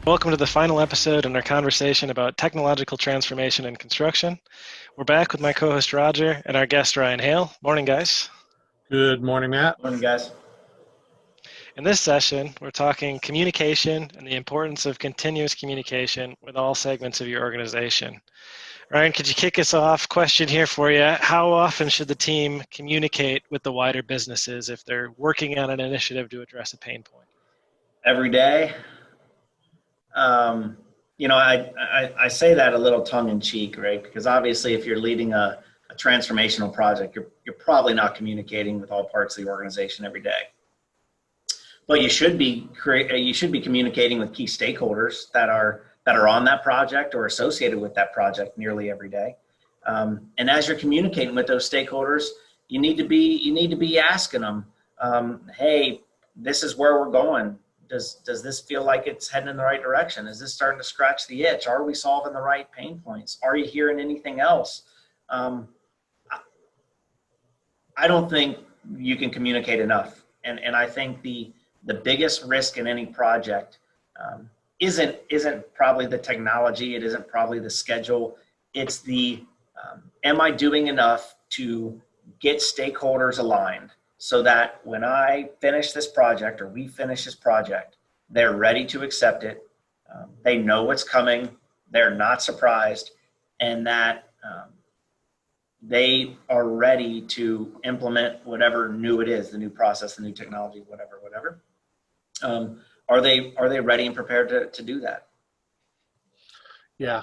Welcome to the final episode in our conversation about technological transformation in construction. We're back with my co-host Roger and our guest Ryan Hale. Morning, guys. Good morning, Matt. Morning, guys. In this session, we're talking communication and the importance of continuous communication with all segments of your organization. Ryan, could you kick us off? Question here for you. How often should the team communicate with the wider businesses if they're working on an initiative to address a pain point? Every day. I say that a little tongue in cheek, right? Because obviously if you're leading a transformational project, you're probably not communicating with all parts of the organization every day. But you should be communicating with key stakeholders that are on that project or associated with that project nearly every day. And as you're communicating with those stakeholders, you need to be asking them, hey, this is where we're going. Does this feel like it's heading in the right direction? Is this starting to scratch the itch? Are we solving the right pain points? Are you hearing anything else? I don't think you can communicate enough. And I think the biggest risk in any project isn't probably the technology. It isn't probably the schedule. It's am I doing enough to get stakeholders aligned so that when I finish this project or we finish this project, they're ready to accept it. They know what's coming. They're not surprised, and that they are ready to implement whatever new it is, the new process, the new technology, whatever. Are they ready and prepared to do that? Yeah,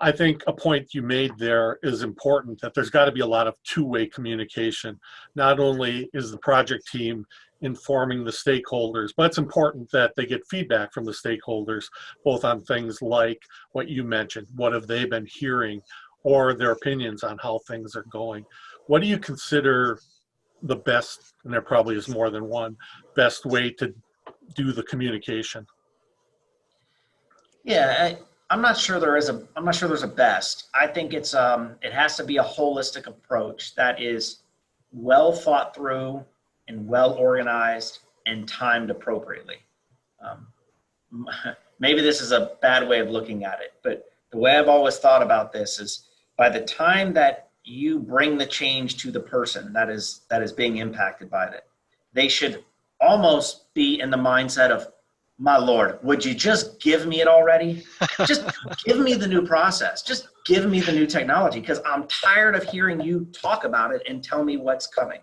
I think a point you made there is important, that there's got to be a lot of two-way communication. Not only is the project team informing the stakeholders, but it's important that they get feedback from the stakeholders, both on things like what you mentioned, what have they been hearing, or their opinions on how things are going. What do you consider the best, and there probably is more than one, best way to do the communication? Yeah, I'm not sure there's a best. I think it has to be a holistic approach that is well thought through and well organized and timed appropriately. Maybe this is a bad way of looking at it, but the way I've always thought about this is by the time that you bring the change to the person that is being impacted by it, they should almost be in the mindset of, my Lord, would you just give me it already? Just give me the new process. Just give me the new technology, because I'm tired of hearing you talk about it and tell me what's coming.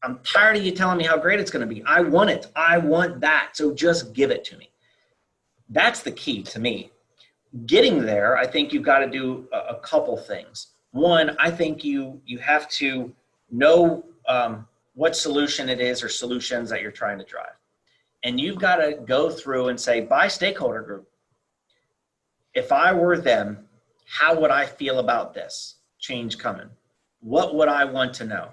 I'm tired of you telling me how great it's going to be. I want it. I want that. So just give it to me. That's the key to me. Getting there, I think you've got to do a couple things. One, I think you have to know what solution it is or solutions that you're trying to drive. And you've got to go through and say, by stakeholder group, if I were them, how would I feel about this change coming? What would I want to know?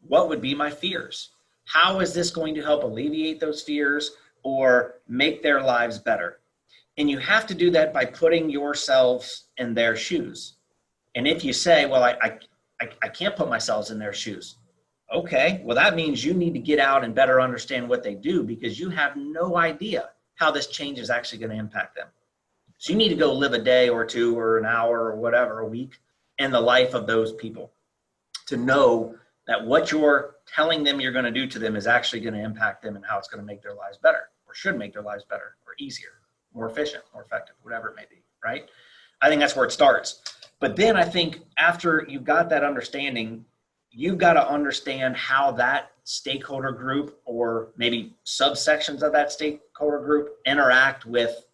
What would be my fears? How is this going to help alleviate those fears or make their lives better? And you have to do that by putting yourselves in their shoes. And if you say, well, I can't put myself in their shoes. Okay, well, that means you need to get out and better understand what they do, because you have no idea how this change is actually going to impact them. So you need to go live a day or two or an hour or whatever, a week, in the life of those people to know that what you're telling them you're going to do to them is actually going to impact them and how it's going to make their lives better, or should make their lives better or easier, more efficient, more effective, whatever it may be, right? I think that's where it starts. But then I think after you've got that understanding, you've got to understand how that stakeholder group, or maybe subsections of that stakeholder group, interact with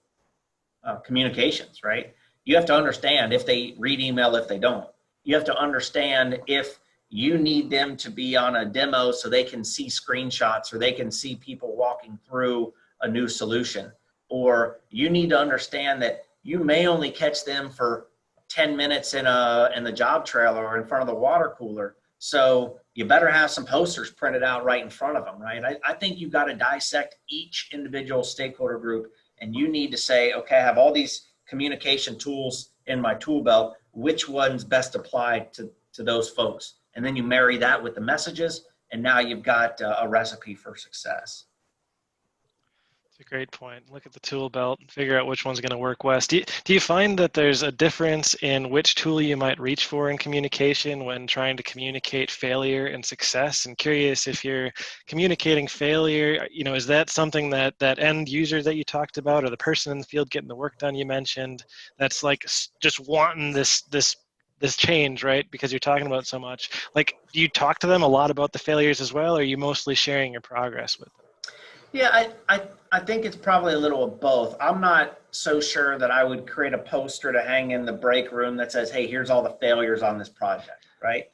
communications, right? You have to understand if they read email, if they don't. You have to understand if you need them to be on a demo so they can see screenshots or they can see people walking through a new solution. Or you need to understand that you may only catch them for 10 minutes in the job trailer or in front of the water cooler. So you better have some posters printed out right in front of them, right? I think you've got to dissect each individual stakeholder group, and you need to say, okay, I have all these communication tools in my tool belt. Which one's best applied to those folks? And then you marry that with the messages, and now you've got a recipe for success. It's a great point. Look at the tool belt, figure out which one's going to work best. Do you find that there's a difference in which tool you might reach for in communication when trying to communicate failure and success? I'm curious if you're communicating failure, is that something that end user that you talked about, or the person in the field getting the work done you mentioned, that's like just wanting this change, right? Because you're talking about so much. Like, do you talk to them a lot about the failures as well, or are you mostly sharing your progress with them? Yeah, I think it's probably a little of both. I'm not so sure that I would create a poster to hang in the break room that says, hey, here's all the failures on this project, right?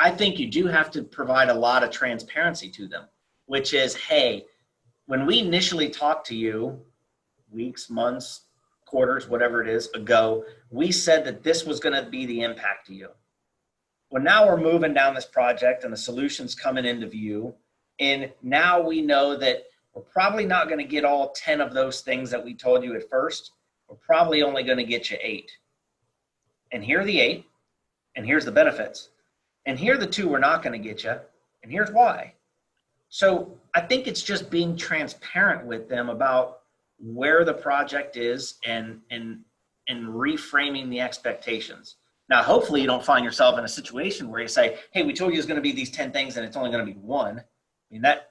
I think you do have to provide a lot of transparency to them, which is, hey, when we initially talked to you weeks, months, quarters, whatever it is ago, we said that this was going to be the impact to you. Well, now we're moving down this project and the solution's coming into view. And now we know that we're probably not going to get all 10 of those things that we told you at first. We're probably only going to get you 8. And here are the 8. And here's the benefits. And here are the 2 we're not going to get you. And here's why. So I think it's just being transparent with them about where the project is and reframing the expectations. Now, hopefully you don't find yourself in a situation where you say, hey, we told you it's going to be these 10 things and it's only going to be 1. I mean, that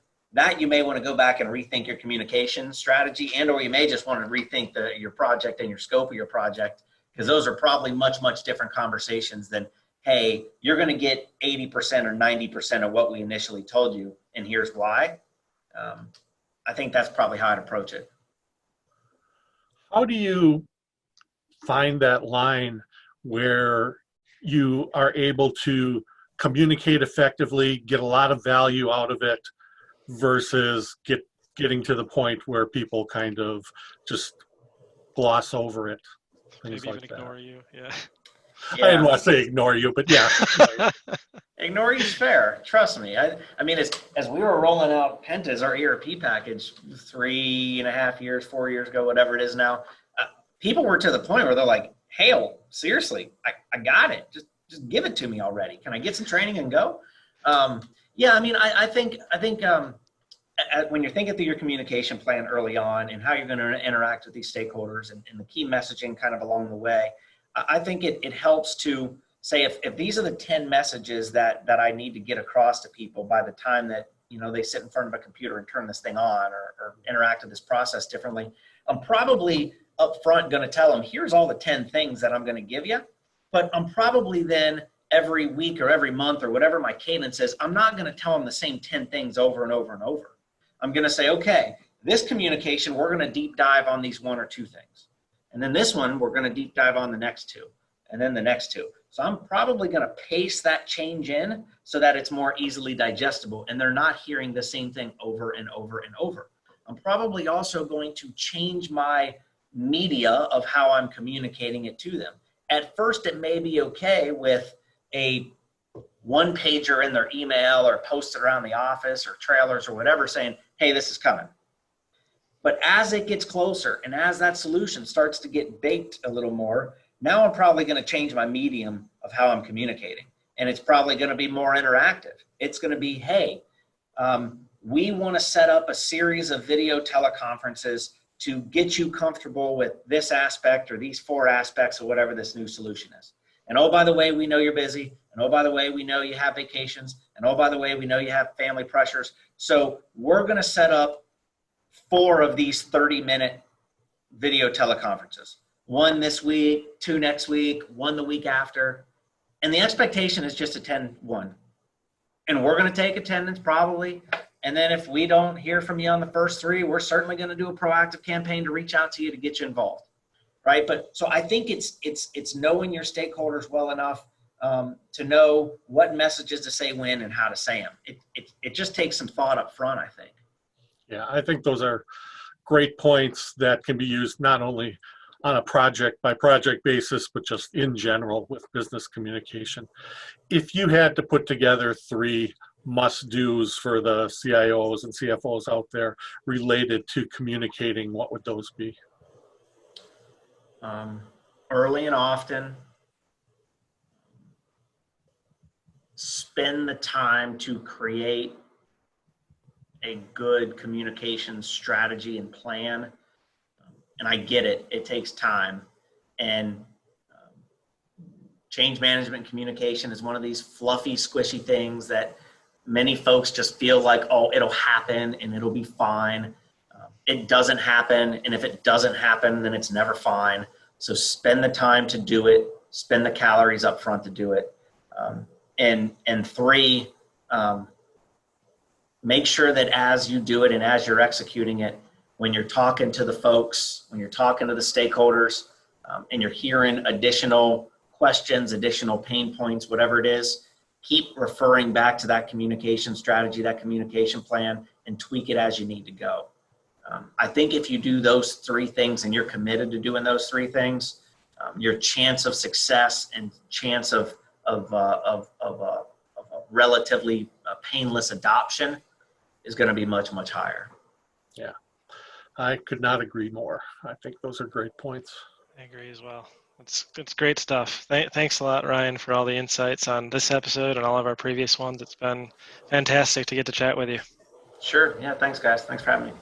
you may want to go back and rethink your communication strategy, and or you may just want to rethink your project and your scope of your project, because those are probably much, much different conversations than, hey, you're going to get 80% or 90% of what we initially told you, and here's why. I think that's probably how I'd approach it. How do you find that line where you are able to communicate effectively, get a lot of value out of it, versus getting to the point where people kind of just gloss over it? Maybe even ignore you. Yeah. I didn't want to say ignore you, but yeah. Ignore you is fair. Trust me. I mean, as we were rolling out Pentas, our ERP package, 3.5 years, 4 years ago, whatever it is now, people were to the point where they're like, Hale, seriously, I got it. Just give it to me already. Can I get some training and go? Yeah, I mean, I think when you're thinking through your communication plan early on and how you're going to interact with these stakeholders and the key messaging kind of along the way, I think it helps to say, if these are the 10 messages that I need to get across to people by the time that, they sit in front of a computer and turn this thing on or interact with this process differently, I'm probably up front going to tell them, here's all the 10 things that I'm going to give you. But I'm probably then every week or every month or whatever my cadence is, I'm not going to tell them the same 10 things over and over and over. I'm going to say, okay, this communication, we're going to deep dive on these 1 or 2 things. And then this one, we're going to deep dive on the next 2, and then the next 2. So I'm probably going to pace that change in so that it's more easily digestible and they're not hearing the same thing over and over and over. I'm probably also going to change my media of how I'm communicating it to them. At first, it may be okay with a 1-pager in their email or posted around the office or trailers or whatever saying, hey, this is coming. But as it gets closer and as that solution starts to get baked a little more, now I'm probably going to change my medium of how I'm communicating. And it's probably going to be more interactive. It's going to be, hey, we want to set up a series of video teleconferences to get you comfortable with this aspect or these 4 aspects of whatever this new solution is. And oh, by the way, we know you're busy. And oh, by the way, we know you have vacations. And oh, by the way, we know you have family pressures. So we're going to set up 4 of these 30-minute video teleconferences. 1 this week, 2 next week, 1 the week after. And the expectation is just attend 1. And we're going to take attendance probably. And then if we don't hear from you on the first 3, we're certainly going to do a proactive campaign to reach out to you to get you involved. Right. But so I think it's knowing your stakeholders well enough to know what messages to say when and how to say them. It just takes some thought up front, I think. Yeah, I think those are great points that can be used not only on a project by project basis, but just in general with business communication. If you had to put together 3 must-dos for the CIOs and CFOs out there related to communicating, what would those be? Early and often, spend the time to create a good communication strategy and plan. And I get it, it takes time. And change management communication is one of these fluffy, squishy things that many folks just feel like, oh, it'll happen and it'll be fine. It doesn't happen. And if it doesn't happen, then it's never fine. So spend the time to do it, spend the calories up front to do it. And three, make sure that as you do it and as you're executing it, when you're talking to the folks, when you're talking to the stakeholders, and you're hearing additional questions, additional pain points, whatever it is, keep referring back to that communication strategy, that communication plan, and tweak it as you need to go. I think if you do those three things and you're committed to doing those three things, your chance of success and chance of a relatively painless adoption is going to be much, much higher. Yeah, I could not agree more. I think those are great points. I agree as well. It's great stuff. Thanks a lot, Ryan, for all the insights on this episode and all of our previous ones. It's been fantastic to get to chat with you. Sure. Yeah. Thanks, guys. Thanks for having me.